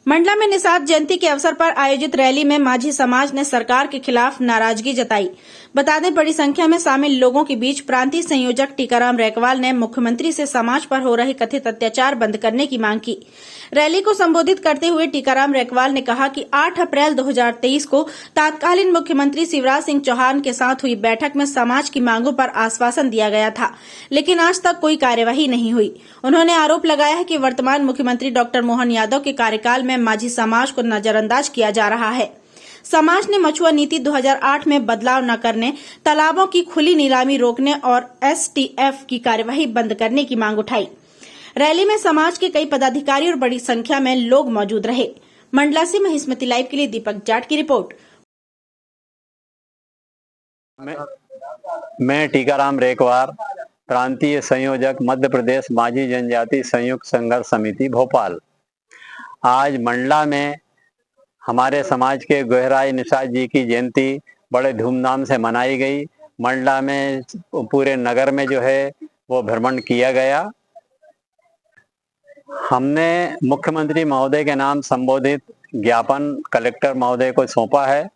मंडला में निषाद जयंती के अवसर पर आयोजित रैली में माझी समाज ने सरकार के खिलाफ नाराजगी जताई। बता दें, बड़ी संख्या में शामिल लोगों के बीच प्रांतीय संयोजक टीकाराम रैकवाल ने मुख्यमंत्री से समाज पर हो रहे कथित अत्याचार बंद करने की मांग की। रैली को संबोधित करते हुए टीकाराम रैकवाल ने कहा कि 8 अप्रैल 2023 को तत्कालीन मुख्यमंत्री शिवराज सिंह चौहान के साथ हुई बैठक में समाज की मांगों पर आश्वासन दिया गया था, लेकिन आज तक कोई कार्यवाही नहीं हुई। उन्होंने आरोप लगाया है कि वर्तमान मुख्यमंत्री डॉक्टर मोहन यादव के कार्यकाल में माझी समाज को नजरअंदाज किया जा रहा है। समाज ने मछुआ नीति 2008 में बदलाव न करने, तालाबों की खुली नीलामी रोकने और एसटीएफ की कार्यवाही बंद करने की मांग उठाई। रैली में समाज के कई पदाधिकारी और बड़ी संख्या में लोग मौजूद रहे। मंडला से महिस्मती लाइव के लिए दीपक जाट की रिपोर्ट। मैं टीकाराम रैकवार, प्रांतीय संयोजक मध्य प्रदेश माझी जनजाति संयुक्त संघर्ष समिति भोपाल। आज मंडला में हमारे समाज के गोहराई निषाद जी की जयंती बड़े धूमधाम से मनाई गई। मंडला में पूरे नगर में जो है वो भ्रमण किया गया। हमने मुख्यमंत्री महोदय के नाम संबोधित ज्ञापन कलेक्टर महोदय को सौंपा है।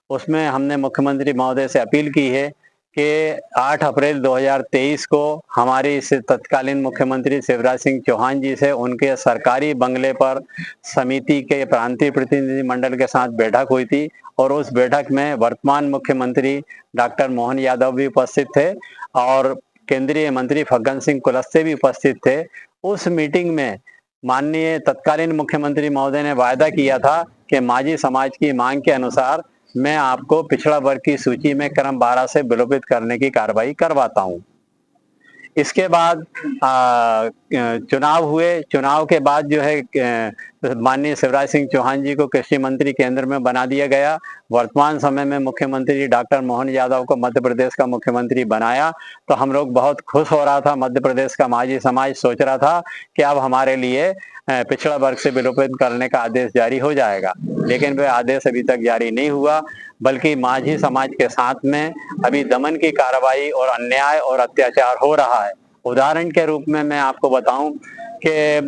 उसमें हमने मुख्यमंत्री महोदय से अपील की है कि 8 अप्रैल 2023 को हमारी तत्कालीन मुख्यमंत्री शिवराज सिंह चौहान जी से उनके सरकारी बंगले पर समिति के प्रांतीय प्रतिनिधि मंडल के साथ बैठक हुई थी और उस बैठक में वर्तमान मुख्यमंत्री डॉक्टर मोहन यादव भी उपस्थित थे और केंद्रीय मंत्री फग्गन सिंह कुलस्ते भी उपस्थित थे। उस मीटिंग में माननीय तत्कालीन मुख्यमंत्री महोदय ने वायदा किया था कि माझी समाज की मांग के अनुसार मैं आपको पिछड़ा वर्ग की सूची में क्रम 12 से विलोपित करने की कार्रवाई करवाता हूं। इसके बाद चुनाव हुए। चुनाव के बाद जो है माननीय शिवराज सिंह चौहान जी को कृषि मंत्री केंद्र में बना दिया गया। वर्तमान समय में मुख्यमंत्री डॉक्टर मोहन यादव को मध्य प्रदेश का मुख्यमंत्री बनाया तो हम लोग बहुत खुश हो रहा था। मध्य प्रदेश का माझी समाज सोच रहा था कि अब हमारे लिए पिछड़ा वर्ग से विलोपित करने का आदेश जारी हो जाएगा, लेकिन वह आदेश अभी तक जारी नहीं हुआ, बल्कि माझी समाज के साथ में अभी दमन की कार्रवाई और अन्याय और अत्याचार हो रहा है। उदाहरण के रूप में मैं आपको बताऊं कि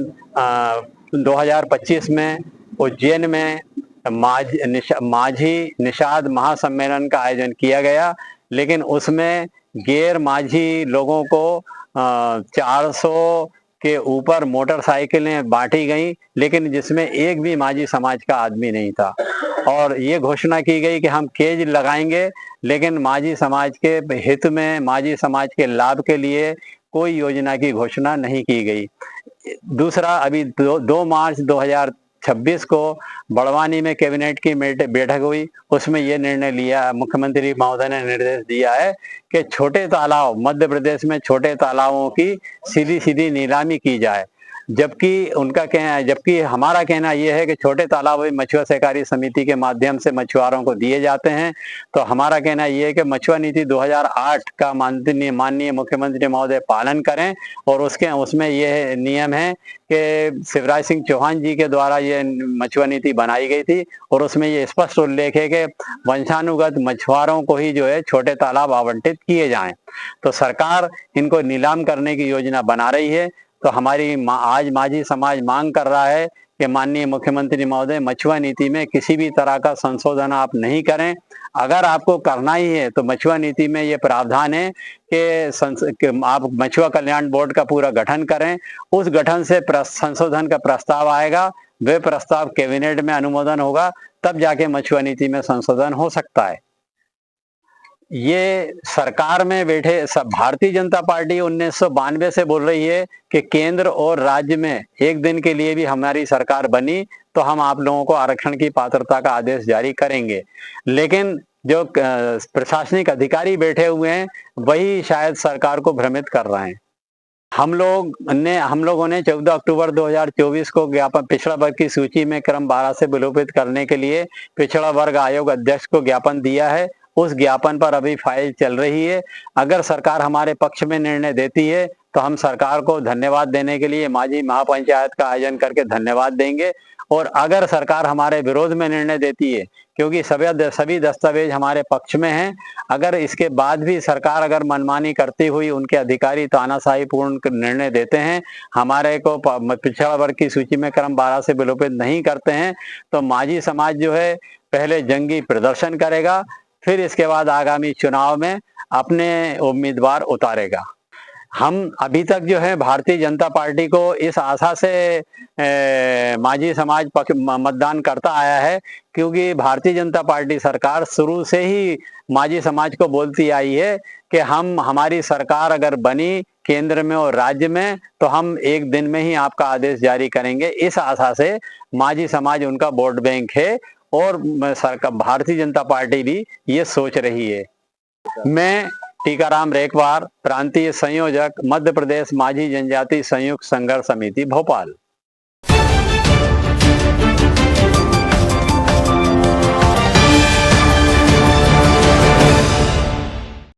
2025 में उज्जैन में माझी निषाद महासम्मेलन का आयोजन किया गया, लेकिन उसमें गैर माझी लोगों को 400 के ऊपर मोटरसाइकिलें बांटी गई, लेकिन जिसमें एक भी माझी समाज का आदमी नहीं था। और ये घोषणा की गई कि हम केज लगाएंगे, लेकिन माझी समाज के हित में, माझी समाज के लाभ के लिए कोई योजना की घोषणा नहीं की गई। दूसरा, अभी 2 मार्च 2026 को बड़वानी में कैबिनेट की बैठक हुई। उसमें यह निर्णय लिया, मुख्यमंत्री महोदय ने निर्देश दिया है कि छोटे तालाब, मध्य प्रदेश में छोटे तालाबों की सीधी सीधी नीलामी की जाए। जबकि हमारा कहना यह है कि छोटे तालाब मछुआ सहकारी समिति के माध्यम से मछुआरों को दिए जाते हैं। तो हमारा कहना यह है कि मछुआ नीति 2008 का माननीय मुख्यमंत्री महोदय पालन करें और उसमें यह नियम है कि शिवराज सिंह चौहान जी के द्वारा ये मछुआ नीति बनाई गई थी और उसमें ये स्पष्ट उल्लेख है कि वंशानुगत मछुआरों को ही जो है छोटे तालाब आवंटित किए जाएं। तो सरकार इनको नीलाम करने की योजना बना रही है। तो हमारी आज माझी समाज मांग कर रहा है कि माननीय मुख्यमंत्री महोदय मछुआ नीति में किसी भी तरह का संशोधन आप नहीं करें। अगर आपको करना ही है तो मछुआ नीति में ये प्रावधान है कि आप मछुआ कल्याण बोर्ड का पूरा गठन करें। उस गठन से संशोधन का प्रस्ताव आएगा, वह प्रस्ताव कैबिनेट में अनुमोदन होगा, तब जाके मछुआ नीति में संशोधन हो सकता है। ये सरकार में बैठे सब भारतीय जनता पार्टी 1992 से बोल रही है कि केंद्र और राज्य में एक दिन के लिए भी हमारी सरकार बनी तो हम आप लोगों को आरक्षण की पात्रता का आदेश जारी करेंगे, लेकिन जो प्रशासनिक अधिकारी बैठे हुए हैं वही शायद सरकार को भ्रमित कर रहे हैं। हम लोगों ने 14 अक्टूबर 2024 को ज्ञापन पिछड़ा वर्ग की सूची में क्रम 12 से विलोपित करने के लिए पिछड़ा वर्ग आयोग अध्यक्ष को ज्ञापन दिया है। उस ज्ञापन पर अभी फाइल चल रही है। अगर सरकार हमारे पक्ष में निर्णय देती है तो हम सरकार को धन्यवाद देने के लिए माझी महापंचायत का आयोजन करके धन्यवाद देंगे और अगर सरकार हमारे विरोध में निर्णय देती है, क्योंकि सभी दस्तावेज हमारे पक्ष में हैं, अगर इसके बाद भी सरकार अगर मनमानी करती हुई उनके अधिकारी तानाशाही पूर्ण निर्णय देते हैं, हमारे को पिछड़ा वर्ग की सूची में क्रम 12 से विलोपित नहीं करते हैं, तो माझी समाज जो है पहले जंगी प्रदर्शन करेगा, फिर इसके बाद आगामी चुनाव में अपने उम्मीदवार उतारेगा। हम अभी तक जो है भारतीय जनता पार्टी को इस आशा से माझी समाज मतदान करता आया है, क्योंकि भारतीय जनता पार्टी सरकार शुरू से ही माझी समाज को बोलती आई है कि हमारी सरकार अगर बनी केंद्र में और राज्य में तो हम एक दिन में ही आपका आदेश जारी करेंगे। इस आशा से माझी समाज उनका वोट बैंक है और सरकार भारतीय जनता पार्टी भी ये सोच रही है। मैं टीकाराम रेकवार, प्रांतीय संयोजक, मध्य प्रदेश माझी जनजाति संयुक्त संघर्ष समिति, भोपाल।